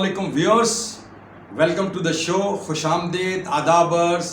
अस्सलामुअलैकुम viewers, welcome to the show. खुशामदीद, आदाबर्स,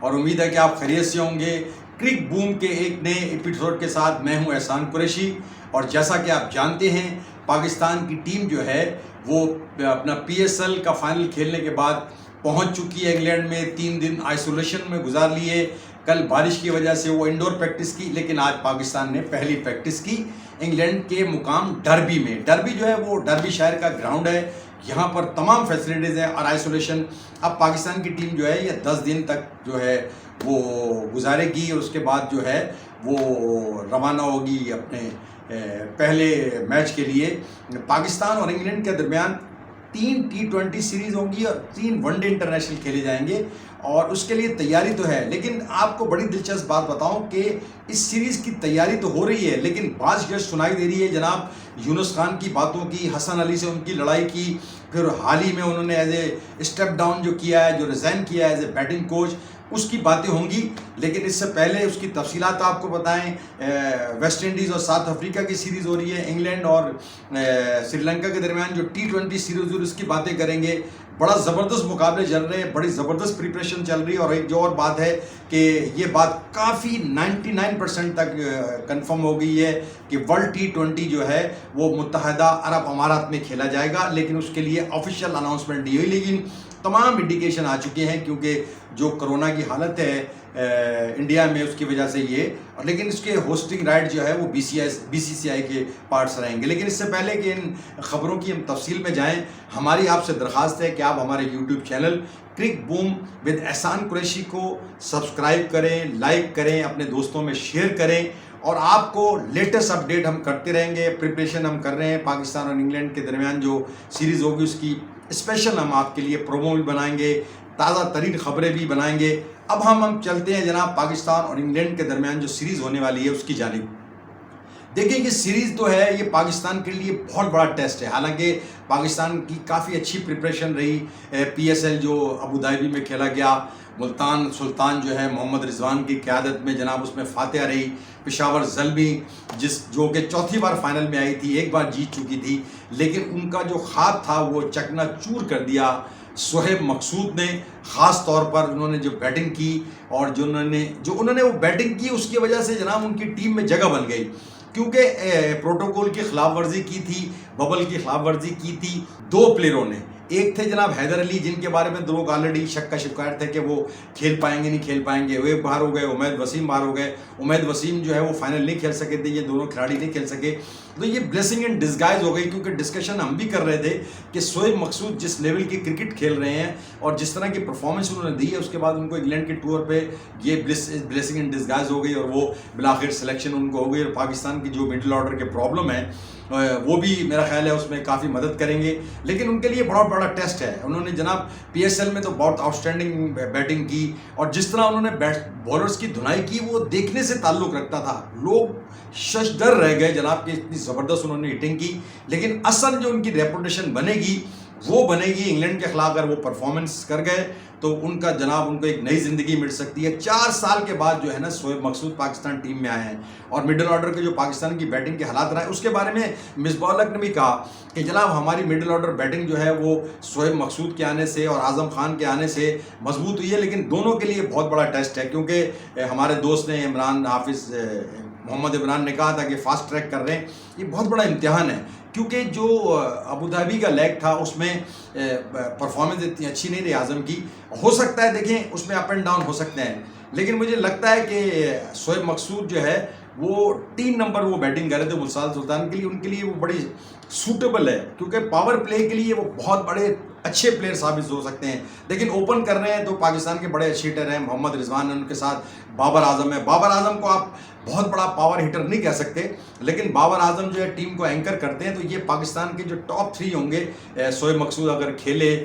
और उम्मीद है कि आप खैरियत से होंगे। क्रिक बूम के एक नए एपिसोड के साथ मैं हूं एहसान कुरैशी। और जैसा कि आप जानते हैं, पाकिस्तान की टीम जो है वो अपना PSL का फाइनल खेलने के बाद पहुंच चुकी है इंग्लैंड में। 3 दिन आइसोलेशन में गुजार लिए। कल बारिश की वजह से वो इंडोर प्रैक्टिस की, लेकिन आज पाकिस्तान ने पहली प्रैक्टिस की इंग्लैंड के मुकाम डर्बी में। डर्बी जो है वो डर्बी शहर का ग्राउंड है, यहाँ पर तमाम फैसिलिटीज़ हैं और आइसोलेशन। अब पाकिस्तान की टीम जो है ये 10 दिन तक जो है वो गुजारेगी और उसके बाद जो है वो रवाना होगी अपने पहले मैच के लिए। पाकिस्तान और इंग्लैंड के दरमियान 3 T20 सीरीज़ होंगी और 3 वनडे इंटरनेशनल खेले जाएंगे और उसके लिए तैयारी तो है। लेकिन आपको बड़ी दिलचस्प बात बताऊं कि इस सीरीज़ की तैयारी तो हो रही है, लेकिन बाज़ सुनाई दे रही है जनाब यूनुस खान की बातों की, हसन अली से उनकी लड़ाई की, फिर हाल ही में उन्होंने एज ए स्टेप डाउन जो किया है, जो रिज़ाइन किया है एज ए बैटिंग कोच, उसकी बातें होंगी। लेकिन इससे पहले उसकी तफसीलात तो आपको बताएं। वेस्ट इंडीज़ और साउथ अफ्रीका की सीरीज़ हो रही है, इंग्लैंड और श्रीलंका के दरमियान जो T20 सीरीज़ हुई उसकी बातें करेंगे। बड़ा ज़बरदस्त मुकाबले चल रहे हैं, बड़ी ज़बरदस्त प्रिपरेशन चल रही है। और एक जो और बात है कि ये बात काफ़ी 99% तक कंफर्म हो गई है कि वर्ल्ड T20 जो है वो मुत्तहदा अरब अमारात में खेला जाएगा, लेकिन उसके लिए ऑफिशियल अनाउंसमेंट नहीं हुई। लेकिन तमाम इंडिकेशन आ चुके हैं, क्योंकि जो कोरोना की हालत है इंडिया में उसकी वजह से ये, और लेकिन इसके होस्टिंग राइट जो है वो BCCI के पार्ट्स रहेंगे। लेकिन इससे पहले कि इन ख़बरों की हम तफसील में जाएं, हमारी आपसे दरख्वास्त है कि आप हमारे YouTube channel Cric Boom with Ehsan Qureshi को सब्सक्राइब करें, लाइक करें, अपने दोस्तों में शेयर करें, और आपको लेटेस्ट अपडेट हम करते रहेंगे। प्रिपरेशन हम कर रहे हैं पाकिस्तान और इंग्लैंड के दरमियान जो सीरीज़ होगी उसकी स्पेशल हम आपके लिए प्रोमो भी बनाएंगे, ताज़ा तरीन ख़बरें भी बनाएंगे। अब हम चलते हैं जनाब पाकिस्तान और इंग्लैंड के दरमियान जो सीरीज़ होने वाली है उसकी जानिब। देखिए ये सीरीज़ तो है, ये पाकिस्तान के लिए बहुत बड़ा टेस्ट है। हालांकि पाकिस्तान की काफ़ी अच्छी प्रिपरेशन रही। PSL जो अबू धाबी में खेला गया, मुल्तान सुल्तान जो है मोहम्मद रिजवान की क़यादत में जनाब उसमें फातिहा रही। पेशावर ज़ल्मी जो कि चौथी बार फाइनल में आई थी, एक बार जीत चुकी थी, लेकिन उनका जो ख्वाब था वो चकनाचूर कर दिया शोएब मकसूद ने। ख़ास तौर पर उन्होंने जो बैटिंग की और जो उन्होंने वो बैटिंग की, उसकी वजह से जनाब उनकी टीम में जगह बन गई, क्योंकि प्रोटोकॉल की खिलाफ वर्जी की थी, बबल की खिलाफ वर्जी की थी 2 प्लेयरों ने। एक थे जनाब हैदर अली, जिनके बारे में लोग ऑलरेडी शक का शिकार थे कि वो खेल पाएंगे नहीं खेल पाएंगे, वे बाहर हो गए। उमैद वसीम बाहर हो गए। उमैद वसीम जो है वो फाइनल नहीं खेल सके थे, ये दोनों खिलाड़ी नहीं खेल सके। तो ये ब्लेसिंग इन डिस्गाइज हो गई, क्योंकि डिस्कशन हम भी कर रहे थे कि शोएब मकसूद जिस लेवल की क्रिकेट खेल रहे हैं और जिस तरह की परफॉर्मेंस उन्होंने दी है, उसके बाद उनको इंग्लैंड के टूर पे ये ब्लेसिंग इन डिस्गाइज हो गई और वो बिलाखिर सिलेक्शन उनको हो गई। और पाकिस्तान की जो मिडिल ऑर्डर के प्रॉब्लम है वो भी मेरा ख्याल है उसमें काफ़ी मदद करेंगे। लेकिन उनके लिए बहुत बड़ा टेस्ट है। उन्होंने जनाब PSL में तो बहुत आउटस्टैंडिंग बैटिंग की, और जिस तरह उन्होंने बॉलर्स की धुनाई की वो देखने से ताल्लुक़ रखता था। लोग शशदर रह गए जनाब कि इतनी ज़बरदस्त उन्होंने हिटिंग की। लेकिन असल जो उनकी रेपुटेशन बनेगी वो बनेगी इंग्लैंड के खिलाफ। अगर वो परफॉर्मेंस कर गए तो उनका जनाब उनको एक नई ज़िंदगी मिल सकती है। 4 साल के बाद जो है ना शोएब मकसूद पाकिस्तान टीम में आए हैं, और मिडिल ऑर्डर के जो पाकिस्तान की बैटिंग के हालात रहे उसके बारे में मिसबाह उल हक ने भी कहा कि जनाब हमारी मिडिल ऑर्डर बैटिंग जो है वो शोएब मकसूद के आने से और आज़म खान के आने से मजबूत हुई है। लेकिन दोनों के लिए बहुत बड़ा टेस्ट है, क्योंकि हमारे दोस्त ने मोहम्मद इमरान ने कहा था कि फास्ट ट्रैक कर रहे हैं। ये बहुत बड़ा इम्तिहान है, क्योंकि जो अबू धाबी का लेग था उसमें परफॉर्मेंस इतनी अच्छी नहीं रही आज़म की। हो सकता है देखें उसमें अप एंड डाउन हो सकते हैं, लेकिन मुझे लगता है कि शोएब मकसूद जो है वो 3 नंबर वो बैटिंग कर रहे थे मुल्तान सुल्तान के लिए, उनके लिए वो बड़ी सूटेबल है, क्योंकि पावर प्ले के लिए वो बहुत बड़े अच्छे प्लेयर साबित हो सकते हैं। लेकिन ओपन कर रहे हैं तो पाकिस्तान के बड़े अच्छे हिटर हैं, मोहम्मद रिजवान है, उनके साथ बाबर आजम है। बाबर आजम को आप बहुत बड़ा पावर हिटर नहीं कह सकते, लेकिन बाबर आजम जो है टीम को एंकर करते हैं। तो ये पाकिस्तान के जो टॉप 3 होंगे। शोएब मकसूद अगर खेले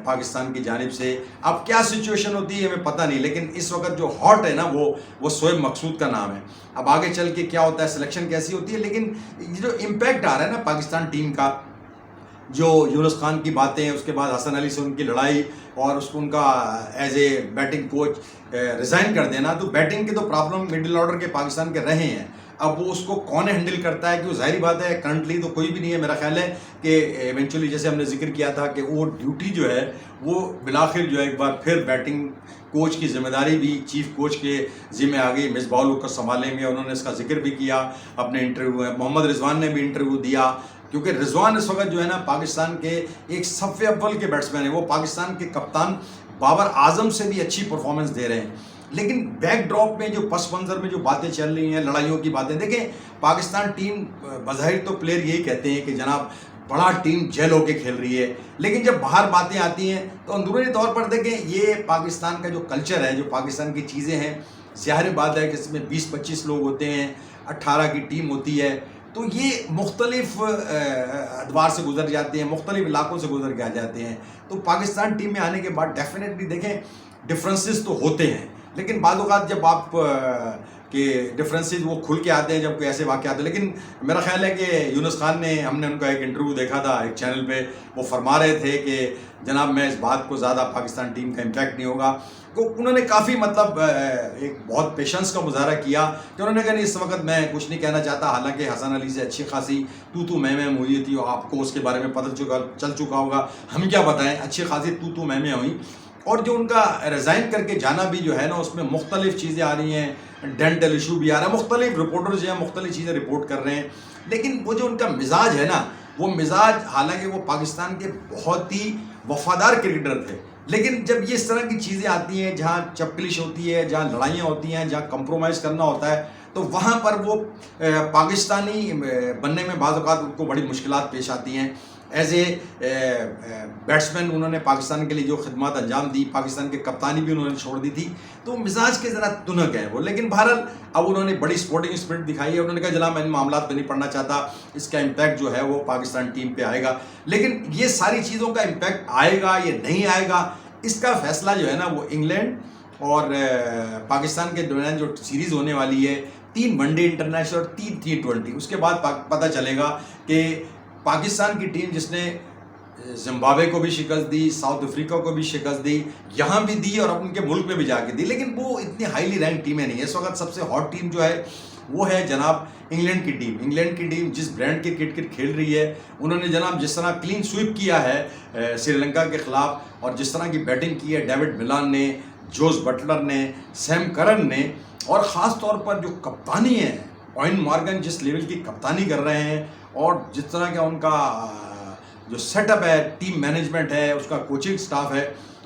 पाकिस्तान की जानिब से, अब क्या सिचुएशन होती है हमें पता नहीं, लेकिन इस वक्त जो हॉट है ना वो शोएब मकसूद का नाम है। अब आगे चल के क्या होता है, सिलेक्शन कैसी होती है, लेकिन जो इम्पैक्ट आ रहा है ना पाकिस्तान टीम का, जो यूनुस खान की बातें हैं, उसके बाद हसन अली से उनकी लड़ाई और उसको उनका as a batting coach resign कर देना, तो बैटिंग के तो प्रॉब्लम मिडिल ऑर्डर के पाकिस्तान के रहे हैं। अब वो उसको कौन हैंडल करता है, कि वो ज़ाहिर बात है करंटली तो कोई भी नहीं है। मेरा ख्याल है कि इवेंचुअली जैसे हमने जिक्र किया था कि वो ड्यूटी जो है वो बिलाखिर जो है एक बार फिर बैटिंग कोच की जिम्मेदारी भी चीफ कोच के ज़िम्मे आ गई, मिसबाह को संभालेंगे। उन्होंने इसका जिक्र भी किया अपने इंटरव्यू में। मोहम्मद रिजवान ने भी इंटरव्यू दिया, क्योंकि रिजवान इस वक्त जो है ना पाकिस्तान के एक सफ़े अव्वल के बैट्समैन है। वो पाकिस्तान के कप्तान बाबर आजम से भी अच्छी परफॉर्मेंस दे रहे हैं। लेकिन बैकड्रॉप में जो पस मंज़र में जो बातें चल रही हैं, लड़ाइयों की बातें, देखें पाकिस्तान टीम बज़ाहिर तो प्लेयर यही कहते हैं कि जनाब बड़ा टीम जेल होके खेल रही है, लेकिन जब बाहर बातें आती हैं तो अंदरूनी तौर पर देखें ये पाकिस्तान का जो कल्चर है, जो पाकिस्तान की चीज़ें हैं, ज़ाहिर बात है कि इसमें 20-25 लोग होते हैं, 18 की टीम होती है, तो ये मुख्तलिफ अदवार से गुजर जाते हैं, मुख्तलिफ इलाकों से गुजर के आ जाते हैं। तो पाकिस्तान टीम में आने के बाद डेफिनेटली देखें डिफरेंसेस तो होते हैं, लेकिन बाद औक़ात जब आप के डिफरेंसेस वो खुल के आते हैं जब कोई ऐसे वाक़े आते हैं। लेकिन मेरा ख्याल है कि यूनुस खान ने, हमने उनका एक इंटरव्यू देखा था एक चैनल पे, वो फरमा रहे थे कि जनाब मैं इस बात को ज़्यादा पाकिस्तान टीम का इम्पैक्ट नहीं होगा। तो उन्होंने काफ़ी मतलब एक बहुत पेशेंस का मुजाहरा किया कि उन्होंने कहा नहीं इस वक्त मैं कुछ नहीं कहना चाहता। हालांकि हसन अली से अच्छी खासी तू मैं हुई थी, और आपको उसके बारे में पता चल चुका होगा, हम क्या बताएं, अच्छी खासी तू मैं हुई। और जो उनका रिज़ाइन करके जाना भी जो है ना, उसमें मुख्तलिफ चीज़ें आ रही हैं, डेंटल इशू भी आ रहा है, मुख्तलिफ रिपोर्टर्स जो हैं मुख्तलिफ चीज़ें रिपोर्ट कर रहे हैं। लेकिन वो जो उनका मिजाज है ना, वो मिजाज, हालांकि वो पाकिस्तान के बहुत ही वफादार क्रिकेटर थे, लेकिन जब ये इस तरह की चीज़ें आती हैं जहाँ चपकलिश होती है, जहाँ लड़ाइयाँ होती हैं, जहाँ कंप्रोमाइज़ करना होता है, तो वहाँ पर वो पाकिस्तानी बनने में बाज़ औक़ात उनको बड़ी मुश्किलात पेश आती हैं। एज ए बैट्समैन उन्होंने पाकिस्तान के लिए जो खिदमत अंजाम दी, पाकिस्तान के कप्तानी भी उन्होंने छोड़ दी थी, तो मिजाज के ज़रा तुनक है वो। लेकिन बहरहाल अब उन्होंने बड़ी स्पोर्टिंग स्पिरिट दिखाई है। उन्होंने कहा जनाब मैं इन मामला में नहीं पढ़ना चाहता, इसका इम्पैक्ट जो है वो पाकिस्तान टीम पे आएगा। लेकिन ये सारी चीज़ों का इम्पैक्ट आएगा या नहीं आएगा, इसका फैसला जो है ना वो इंग्लैंड और पाकिस्तान के दरमियान जो सीरीज़ होने वाली है, 3 वनडे इंटरनेशनल और 3 T20, उसके बाद पता चलेगा कि पाकिस्तान की टीम जिसने जिम्बाब्वे को भी शिकस्त दी, साउथ अफ्रीका को भी शिकस्त दी, यहाँ भी दी और अब उनके मुल्क में भी जाके दी, लेकिन वो इतनी हाईली रैंक टीमें नहीं है। इस वक्त सबसे हॉट टीम जो है वो है जनाब इंग्लैंड की टीम। इंग्लैंड की टीम जिस ब्रांड के क्रिकेट खेल रही है, उन्होंने जनाब जिस तरह क्लीन स्वीप किया है श्रीलंका के ख़िलाफ़, और जिस तरह की बैटिंग की है डेविड मिलान ने, जोस बटलर ने, सैम करन ने, और ख़ास तौर पर जो कप्तानी है ऑयन मॉर्गन जिस लेवल की कप्तानी कर रहे हैं, और जिस तरह का उनका जो सेटअप है, टीम मैनेजमेंट है, उसका कोचिंग स्टाफ है,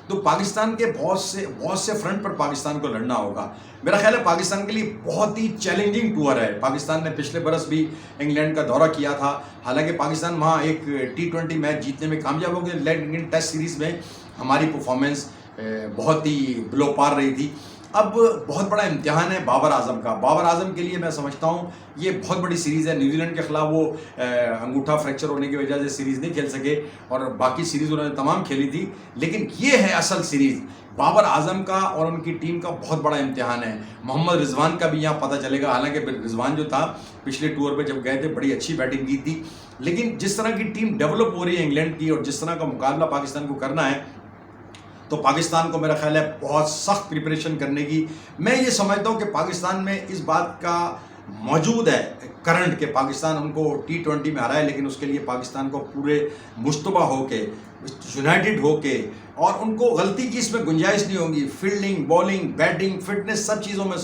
तो पाकिस्तान के बहुत से फ्रंट पर पाकिस्तान को लड़ना होगा। मेरा ख्याल है पाकिस्तान के लिए बहुत ही चैलेंजिंग टूर है। पाकिस्तान ने पिछले बरस भी इंग्लैंड का दौरा किया था, हालांकि पाकिस्तान वहाँ एक T20 मैच जीतने में कामयाब हो गया, लेकिन टेस्ट सीरीज़ में हमारी परफॉर्मेंस बहुत ही बिलो पार रही थी। अब बहुत बड़ा इम्तिहान है बाबर आजम का। बाबर आजम के लिए मैं समझता हूँ ये बहुत बड़ी सीरीज़ है। न्यूजीलैंड के ख़िलाफ़ वो अंगूठा फ्रैक्चर होने की वजह से सीरीज़ नहीं खेल सके, और बाकी सीरीज़ उन्होंने तमाम खेली थी, लेकिन ये है असल सीरीज़ बाबर आजम का और उनकी टीम का बहुत बड़ा इम्तिहान है। मोहम्मद रिजवान का भी यहाँ पता चलेगा, हालांकि रिजवान जो था पिछले टूर पे जब गए थे बड़ी अच्छी बैटिंग की थी, लेकिन जिस तरह की टीम डेवलप हो रही है इंग्लैंड की, और जिस तरह का मुकाबला पाकिस्तान को करना है, तो पाकिस्तान को मेरा ख्याल है बहुत सख्त प्रिपरेशन करने की। मैं ये समझता हूँ कि पाकिस्तान में इस बात का मौजूद है करंट के पाकिस्तान उनको T20 में आ रहा है, लेकिन उसके लिए पाकिस्तान को पूरे मुश्तबा होके, यूनाइटेड होके, और उनको गलती की इसमें गुंजाइश नहीं होगी। फील्डिंग, बॉलिंग, बैटिंग, फिटनेस, सब चीज़ों में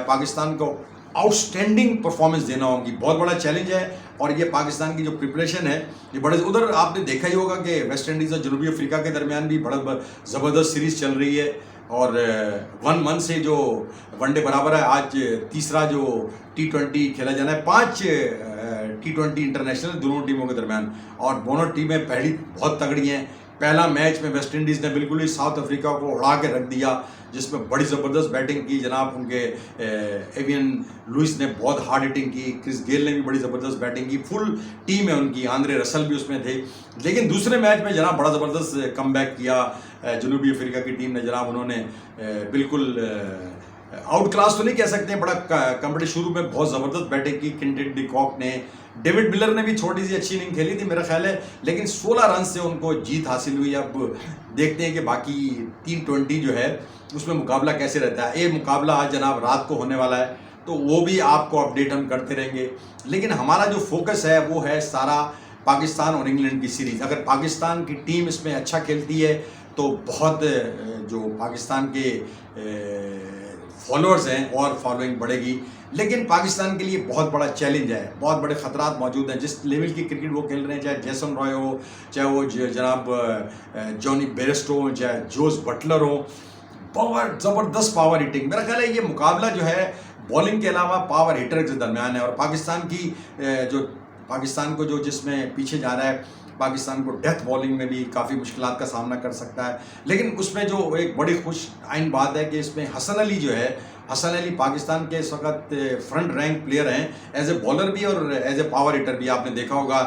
पाकिस्तान को आउटस्टैंडिंग परफॉर्मेंस देना होगी। बहुत बड़ा चैलेंज है, और ये पाकिस्तान की जो प्रिपरेशन है ये बड़े, उधर आपने देखा ही होगा कि वेस्ट इंडीज़ और जनूबी अफ्रीका के दरमियान भी बड़ा ज़बरदस्त सीरीज़ चल रही है, और 1-1 से जो वनडे बराबर है। आज तीसरा जो T20 खेला जाना है, 5 T20 इंटरनेशनल दोनों टीमों के दरमियान, और दोनों टीमें पहली बहुत तगड़ी हैं। पहला मैच में वेस्ट इंडीज़ ने बिल्कुल ही साउथ अफ्रीका को उड़ा के रख दिया, जिसमें बड़ी ज़बरदस्त बैटिंग की जनाब उनके एवियन लुइस ने बहुत हार्ड हिटिंग की, क्रिस गेल ने भी बड़ी ज़बरदस्त बैटिंग की, फुल टीम है उनकी, आंद्रे रसल भी उसमें थे। लेकिन दूसरे मैच में जनाब बड़ा ज़बरदस्त कमबैक किया जनूबी अफ्रीका की टीम ने। जनाब उन्होंने बिल्कुल आउट क्लास तो नहीं कह सकते, बड़ा कंपटीशन, शुरू में बहुत ज़बरदस्त बैटिंग की क्विंटन डी कॉक ने, डेविड मिलर ने भी छोटी सी अच्छी इनिंग खेली थी मेरा ख्याल है, लेकिन 16 रन से उनको जीत हासिल हुई। अब देखते हैं कि बाकी T20 जो है उसमें मुकाबला कैसे रहता है। ये मुकाबला आज जनाब रात को होने वाला है, तो वो भी आपको अपडेट हम करते रहेंगे। लेकिन हमारा जो फोकस है वो है सारा पाकिस्तान और इंग्लैंड की सीरीज़। अगर पाकिस्तान की टीम इसमें अच्छा खेलती है तो बहुत जो पाकिस्तान के फॉलोअर्स हैं और फॉलोइंग बढ़ेगी। लेकिन पाकिस्तान के लिए बहुत बड़ा चैलेंज है, बहुत बड़े ख़तरात मौजूद हैं। जिस लेवल की क्रिकेट वो खेल रहे हैं, चाहे जेसन रॉय हो, चाहे वो जनाब जॉनी बेयरस्टो हो, चाहे जोस बटलर हो, पावर ज़बरदस्त पावर हिटिंग। मेरा ख्याल है ये मुकाबला जो है बॉलिंग के अलावा पावर हिटर के दरमियान है। और पाकिस्तान की जो पाकिस्तान को जो जिसमें पीछे जा रहा है, पाकिस्तान को डेथ बॉलिंग में भी काफ़ी मुश्किलात का सामना कर सकता है। लेकिन उसमें जो एक बड़ी खुश आइन बात है कि इसमें हसन अली जो है, हसन अली पाकिस्तान के इस वक्त फ्रंट रैंक प्लेयर हैं, एज ए बॉलर भी और एज ए पावर हिटर भी। आपने देखा होगा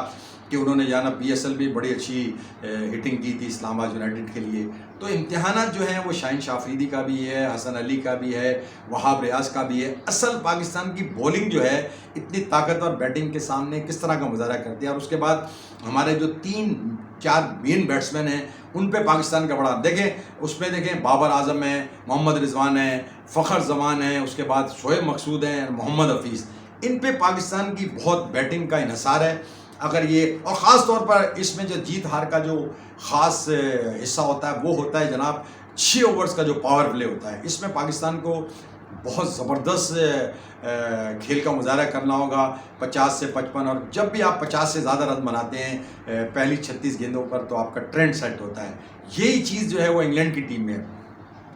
कि उन्होंने जाना PSL भी बड़ी अच्छी हिटिंग की थी इस्लामाबाद यूनाइटेड के लिए। तो इम्तिहानात जो हैं वो शाहीन शाफरीदी का भी है, हसन अली का भी है, वहाब रियाज का भी है। असल पाकिस्तान की बॉलिंग जो है इतनी ताकतवर बैटिंग के सामने किस तरह का मुजाहरा करती है। और उसके बाद हमारे जो 3-4 मेन बैट्समैन हैं उन पे पाकिस्तान का बड़ा देखें, उसमें देखें बाबर आजम है, मोहम्मद रिजवान है, फ़खर जमान है, उसके बाद शोएब मकसूद हैं, मोहम्मद हफीज़। इन पे पाकिस्तान की बहुत बैटिंग का इन्हिसार है। अगर ये और ख़ास तौर पर इसमें जो जीत हार का जो ख़ास हिस्सा होता है वो होता है जनाब 6 ओवर्स का जो पावर प्ले होता है। इसमें पाकिस्तान को बहुत ज़बरदस्त खेल का मुजाहरा करना होगा, 50 से 55। और जब भी आप 50 से ज़्यादा रन बनाते हैं पहली 36 गेंदों पर तो आपका ट्रेंड सेट होता है। यही चीज़ जो है वो इंग्लैंड की टीम में है।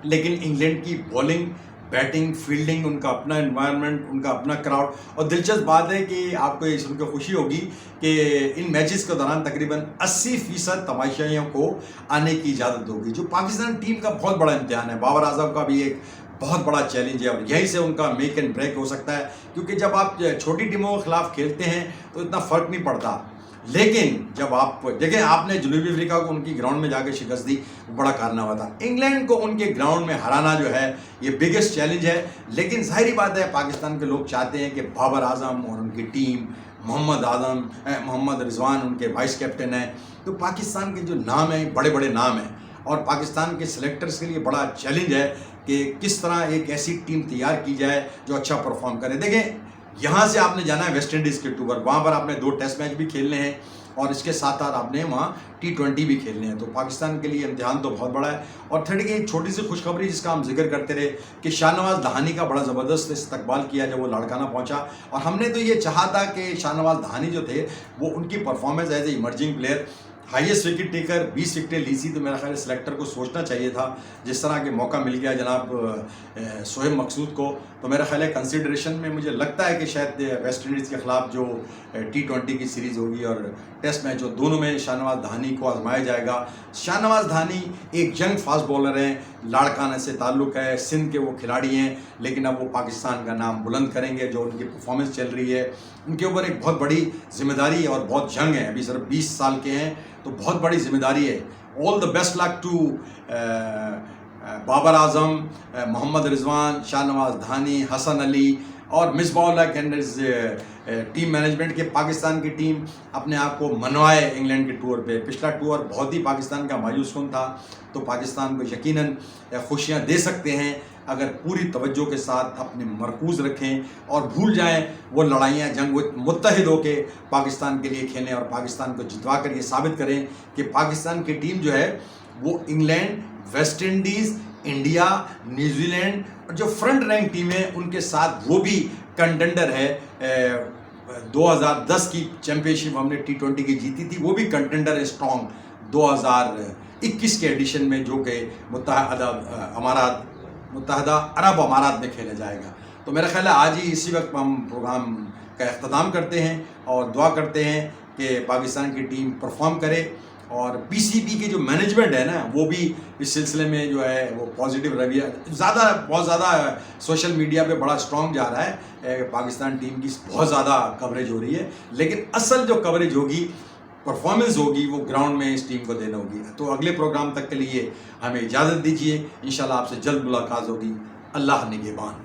लेकिन इंग्लैंड की बॉलिंग, बैटिंग, फील्डिंग, उनका अपना एनवायरनमेंट, उनका अपना क्राउड। और दिलचस्प बात है कि आपको ये सुनकर खुशी होगी कि इन मैचेस के दौरान तकरीबन 80% तमाशाइयों को आने की इजाज़त होगी, जो पाकिस्तान टीम का बहुत बड़ा इम्तिहान है। बाबर आजम का भी एक बहुत बड़ा चैलेंज है और यहीं से उनका मेक एंड ब्रेक हो सकता है। क्योंकि जब आप छोटी टीमों के खिलाफ खेलते हैं तो इतना फ़र्क नहीं पड़ता। लेकिन जब आप देखें, आपने जनूबी अफ्रीका को उनकी ग्राउंड में जाकर शिकस्त दी, बड़ा कारनामा था। इंग्लैंड को उनके ग्राउंड में हराना जो है ये बिगेस्ट चैलेंज है। लेकिन जाहिर बात है पाकिस्तान के लोग चाहते हैं कि बाबर आजम और उनकी टीम, मोहम्मद रिजवान उनके वाइस कैप्टन हैं, तो पाकिस्तान के जो नाम हैं बड़े बड़े नाम हैं। और पाकिस्तान के सिलेक्टर्स के लिए बड़ा चैलेंज है कि किस तरह एक ऐसी टीम तैयार की जाए जो अच्छा परफॉर्म करे। देखें, यहाँ से आपने जाना है वेस्ट इंडीज़ के टूर, वहाँ पर आपने 2 टेस्ट मैच भी खेलने हैं और इसके साथ साथ आपने वहाँ T20 भी खेलने हैं। तो पाकिस्तान के लिए इम्तिहान तो बहुत बड़ा है। और थर्ड की एक छोटी सी खुशखबरी जिसका हम जिक्र करते रहे कि शाहनवाज दहानी का बड़ा ज़बरदस्त इस्तकबाल किया जब वो लाड़काना पहुँचा। और हमने तो ये चाहा था कि शाहनवाज दहानी जो थे वो उनकी performance as a emerging player, highest wicket taker, 20 विकेटें ली थी। तो मेरा ख्याल सिलेक्टर को सोचना चाहिए था, जिस तरह के मौका मिल गया जनाब शोएब मकसूद को, तो मेरा ख्याल है कंसिडरेशन में मुझे लगता है कि शायद वेस्ट इंडीज़ के ख़िलाफ़ जो T20 की सीरीज़ होगी और टेस्ट मैच हो, दोनों में शाहनवाज दहानी को आजमाया जाएगा। शाहनवाज दहानी एक यंग फास्ट बॉलर हैं, लाड़काना से ताल्लुक़ है, सिंध के वो खिलाड़ी हैं, लेकिन अब वो पाकिस्तान का नाम बुलंद करेंगे। जो उनकी परफॉर्मेंस चल रही है उनके ऊपर एक बहुत बड़ी जिम्मेदारी है और बहुत जंग है। अभी सिर्फ 20 साल के हैं तो बहुत बड़ी जिम्मेदारी है। All the best luck to Babar Azam, Mohammad Rizwan, Shahnawaz Dahani, Hasan Ali और मिसबाह-उल-हक एंड टीम मैनेजमेंट के पाकिस्तान की टीम अपने आप को मनवाए इंग्लैंड के टूर पे। पिछला टूर बहुत ही पाकिस्तान का मायूस-कुन था, तो पाकिस्तान को यकीनन खुशियाँ दे सकते हैं अगर पूरी तवज्जो के साथ अपने मरकूज़ रखें और भूल जाएं वो लड़ाइयाँ, जंग, मुत्तहिद होके पाकिस्तान के लिए खेलें और पाकिस्तान को जितवा कर ये साबित करें कि पाकिस्तान की टीम जो है वो England, West Indies, India, New Zealand और जो फ्रंट रैंक टीमें उनके साथ वो भी कंटेंडर है। 2010 की चैम्पियनशिप हमने T20 की जीती थी, वो भी कंटेंडर है स्ट्रॉन्ग 2021 के एडिशन में, जो कि मुत्तहदा अरब अमारात में खेला जाएगा। तो मेरा ख्याल है आज ही इसी वक्त हम प्रोग्राम का इख्तिताम करते हैं और दुआ करते हैं कि पाकिस्तान की टीम परफॉर्म करे और PCB की जो मैनेजमेंट है ना वो भी इस सिलसिले में जो है वो पॉजिटिव रवैया बहुत ज़्यादा सोशल मीडिया पे बड़ा स्ट्रॉन्ग जा रहा है। पाकिस्तान टीम की बहुत ज़्यादा कवरेज हो रही है, लेकिन असल जो कवरेज होगी, परफॉर्मेंस होगी, वो ग्राउंड में इस टीम को देना होगी। तो अगले प्रोग्राम तक के लिए हमें इजाज़त दीजिए, इंशाल्लाह आपसे जल्द मुलाकात होगी। अल्लाह निगहबान।